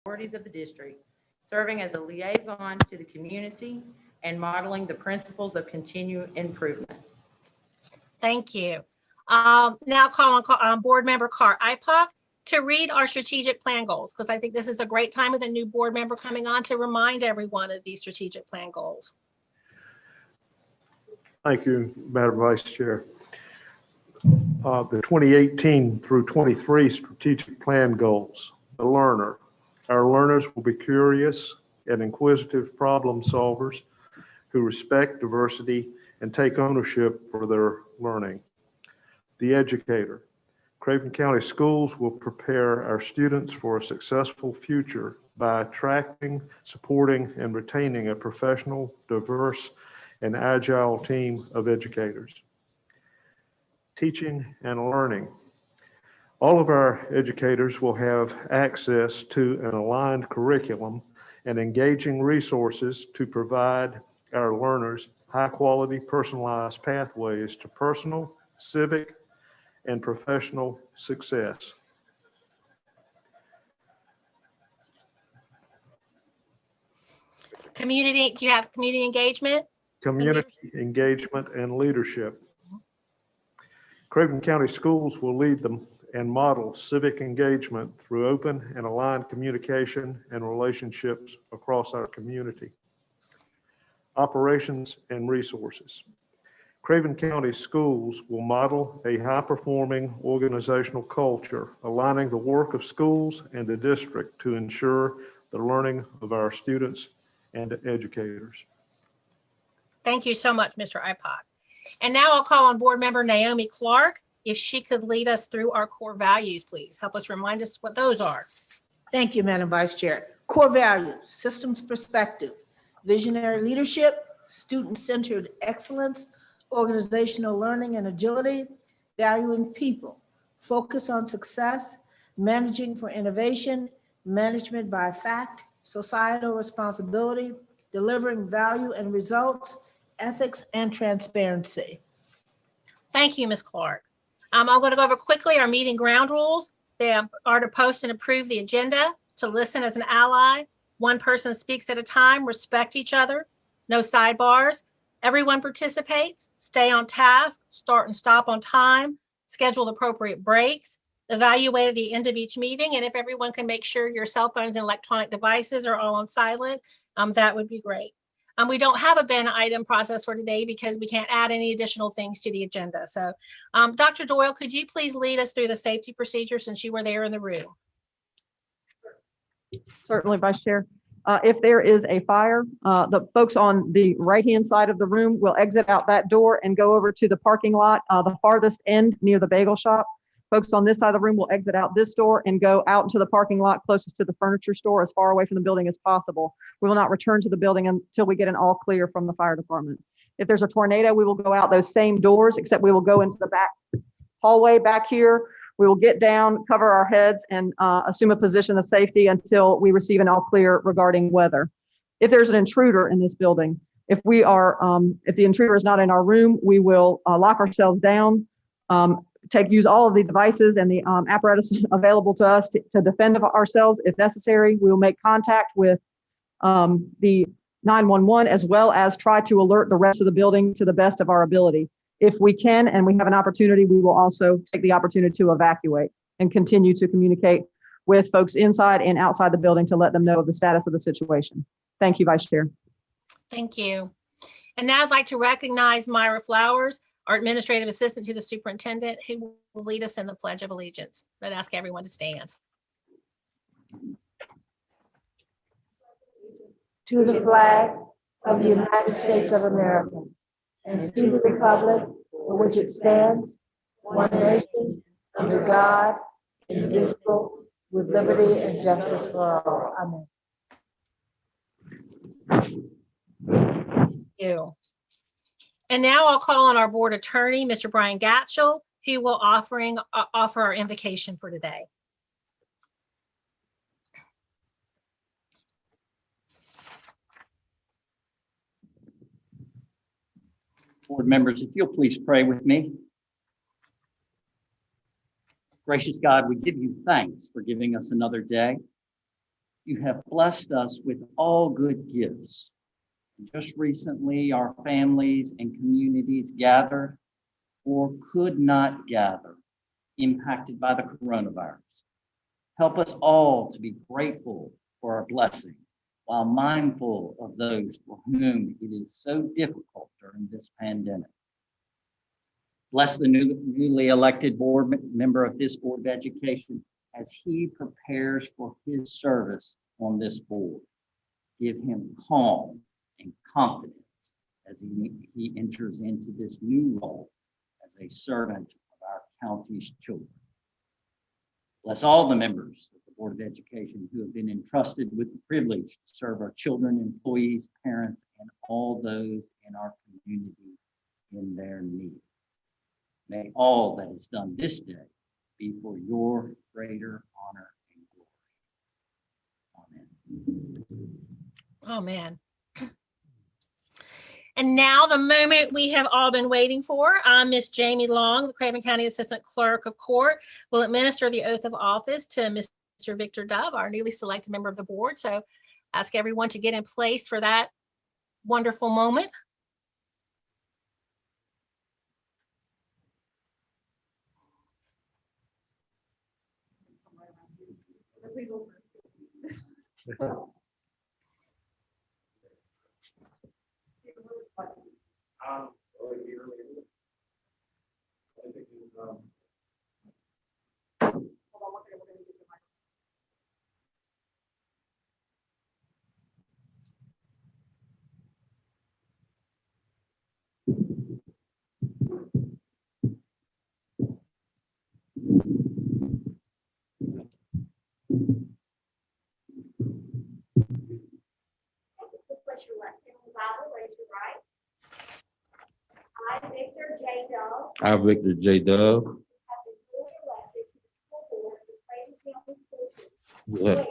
priorities of the district, serving as a liaison to the community and modeling the principles of continued improvement. Thank you. Now call on Board Member Carr Ipock to read our strategic plan goals, because I think this is a great time with a new board member coming on to remind everyone of these strategic plan goals. Thank you, Madam Vice Chair. The 2018 through 23 strategic plan goals. The learner. Our learners will be curious and inquisitive problem solvers who respect diversity and take ownership for their learning. The educator. Craven County Schools will prepare our students for a successful future by attracting, supporting, and retaining a professional, diverse, and agile team of educators. Teaching and learning. All of our educators will have access to an aligned curriculum and engaging resources to provide our learners high-quality, personalized pathways to personal, civic, and professional success. Community, do you have community engagement? Community engagement and leadership. Craven County Schools will lead them and model civic engagement through open and aligned communication and relationships across our community. Operations and resources. Craven County Schools will model a high-performing organizational culture, aligning the work of schools and the district to ensure the learning of our students and educators. Thank you so much, Mr. Ipock. And now I'll call on Board Member Naomi Clark, if she could lead us through our core values, please. Help us remind us what those are. Thank you, Madam Vice Chair. Core values: systems perspective, visionary leadership, student-centered excellence, organizational learning and agility, valuing people, focus on success, managing for innovation, management by fact, societal responsibility, delivering value and results, ethics and transparency. Thank you, Ms. Clark. I'm going to go over quickly our meeting ground rules. They are to post and approve the agenda, to listen as an ally, one person speaks at a time, respect each other, no sidebars, everyone participates, stay on task, start and stop on time, schedule appropriate breaks, evaluate at the end of each meeting, and if everyone can make sure your cell phones and electronic devices are all on silent, that would be great. We don't have a bin item process for today because we can't add any additional things to the agenda. So Dr. Doyle, could you please lead us through the safety procedure since you were there in the room? Certainly, Vice Chair. If there is a fire, the folks on the right-hand side of the room will exit out that door and go over to the parking lot, the farthest end near the bagel shop. Folks on this side of the room will exit out this door and go out into the parking lot closest to the furniture store, as far away from the building as possible. We will not return to the building until we get an all clear from the fire department. If there's a tornado, we will go out those same doors, except we will go into the back hallway back here. We will get down, cover our heads, and assume a position of safety until we receive an all clear regarding weather. If there's an intruder in this building, if the intruder is not in our room, we will lock ourselves down, use all of the devices and the apparatus available to us to defend ourselves if necessary. We will make contact with the 911 as well as try to alert the rest of the building to the best of our ability. If we can and we have an opportunity, we will also take the opportunity to evacuate and continue to communicate with folks inside and outside the building to let them know of the status of the situation. Thank you, Vice Chair. Thank you. And now I'd like to recognize Myra Flowers, our administrative assistant to the superintendent, who will lead us in the Pledge of Allegiance. I'd ask everyone to stand. To the flag of the United States of America, and to the republic for which it stands, one nation, under God, indivisible, with liberty and justice for all. Amen. Thank you. And now I'll call on our board attorney, Mr. Brian Gatchell, who will offer our invocation for today. Board members, if you'll please pray with me. Gracious God, we give you thanks for giving us another day. You have blessed us with all good gifts. Just recently, our families and communities gathered or could not gather, impacted by the coronavirus. Help us all to be grateful for our blessings while mindful of those for whom it is so difficult during this pandemic. Bless the newly elected board member of this Board of Education as he prepares for his service on this board. Give him calm and confidence as he enters into this new role as a servant of our county's children. Bless all the members of the Board of Education who have been entrusted with the privilege to serve our children, employees, parents, and all those in our community in their need. May all that is done this day be for your greater honor and glory. Amen. Oh, man. And now the moment we have all been waiting for, Miss Jamie Long, the Craven County Assistant Clerk of Court, will administer the oath of office to Mr. Victor Dove, our newly selected member of the board. So ask everyone to get in place for that wonderful moment. Place your left hand on the Bible, raise your right. I, Victor J. Dove, I, Victor J. Dove, have been duly elected to the school board of the Craven County School District. Yeah.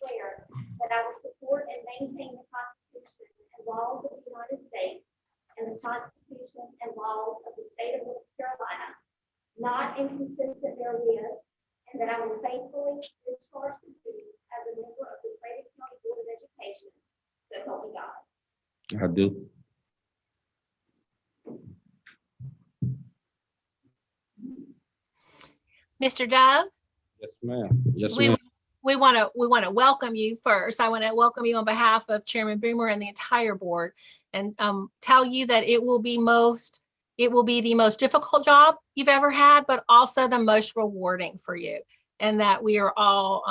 Swear that I will support and maintain the Constitution and laws of the United States and the Constitution and laws of the state of North Carolina, not inconsistent therewith, and that I will faithfully discharge the duties as a member of the Craven County Board of Education. So help me God. I do. Mr. Dove, Yes, ma'am. Yes, we ma'am. we want to welcome you first. I want to welcome you on behalf of Chairman Boomer and the entire board, and tell you that it will be the most difficult job you've ever had, but also the most rewarding for you, and that we are all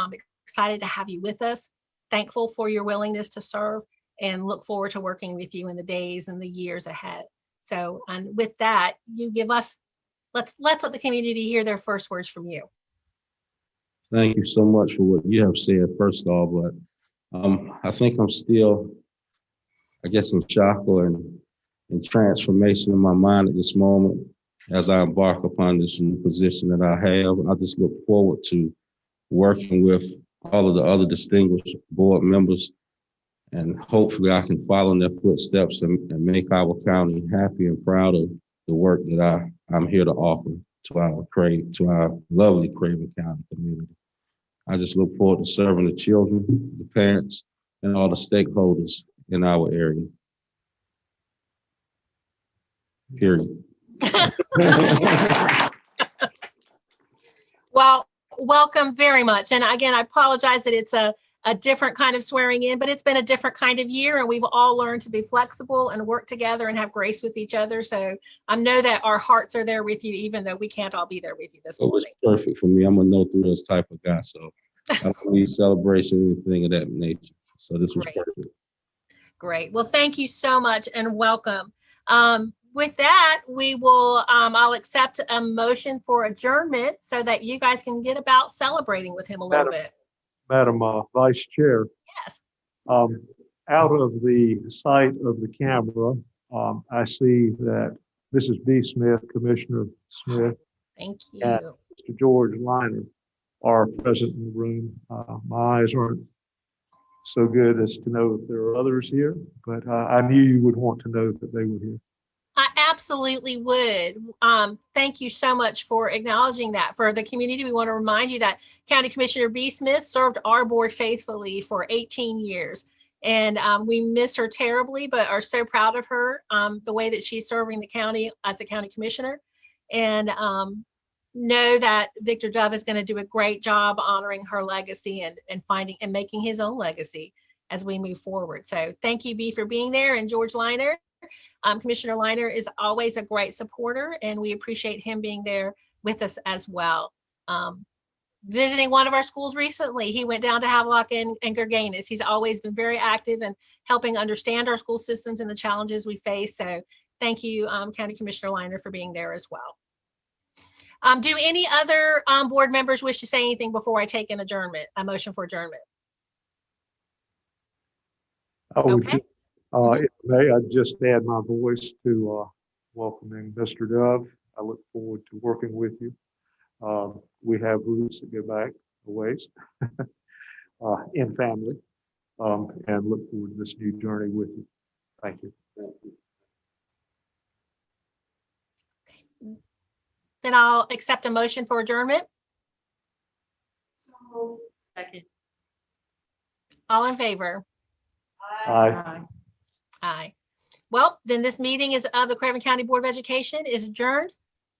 excited to have you with us, thankful for your willingness to serve, and look forward to working with you in the days and the years ahead. So, and with that, you give us, let's let the community hear their first words from you. Thank you so much for what you have said, first off, but I think I'm still, I guess, in shock or in transformation in my mind at this moment as I embark upon this new position that I have. I just look forward to working with all of the other distinguished board members, and hopefully I can follow in their footsteps and make our county happy and proud of the work that I'm here to offer to our lovely Craven County community. I just look forward to serving the children, the parents, and all the stakeholders in our area. Period. Well, welcome very much. And again, I apologize that it's a different kind of swearing in, but it's been a different kind of year, and we've all learned to be flexible and work together and have grace with each other. So I know that our hearts are there with you, even though we can't all be there with you this It was morning. perfect for me. I'm a no-thrills type of guy, so I don't need celebration, anything of that nature. So this was Great. perfect. Great. Well, thank you so much and welcome. With that, we will, I'll accept a motion for adjournment so that you guys can get about celebrating with him a little bit. Madam Vice Chair, Yes. out of the sight of the camera, I see that Mrs. B. Smith, Commissioner Smith, Thank Yeah. you. Mr. George Liner are present in the room. My eyes aren't so good as to know that there are others here, but I knew you would want to know that they were here. absolutely would. Thank you so much for acknowledging that. For the community, we want to remind you that County Commissioner B. Smith served our board faithfully for 18 years. And we miss her terribly, but are so proud of her, the way that she's serving the county as a county commissioner. And know that Victor Dove is going to do a great job honoring her legacy and finding and making his own legacy as we move forward. So thank you, B, for being there. And George Liner, Commissioner Liner is always a great supporter, and we appreciate him being there with us as well. Visiting one of our schools recently, he went down to Havelock and Gerganis. He's always been very active in helping understand our school systems and the challenges we face. So thank you, County Commissioner Liner, for being there as well. Do any other board members wish to say anything before I take an adjournment, a motion for adjournment? I would Okay. If I may, I'd just add my voice to welcoming Mr. Dove. I look forward to working with you. We have roots that go back a ways in family, and look forward to this new journey with you. Thank you. Then I'll accept a motion for adjournment. Second. All in favor? Aye. Aye. Well, then this meeting is of the Craven County Board of Education is adjourned.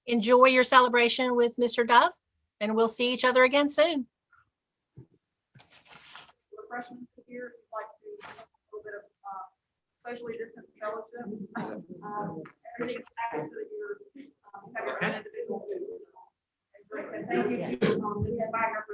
Enjoy your celebration with Mr. Dove, and we'll see each other again soon. Refreshments here, like to a little bit of socially distanced fellowship. Everything's back to your have your own individual food. Thank you. Ms. Wagner.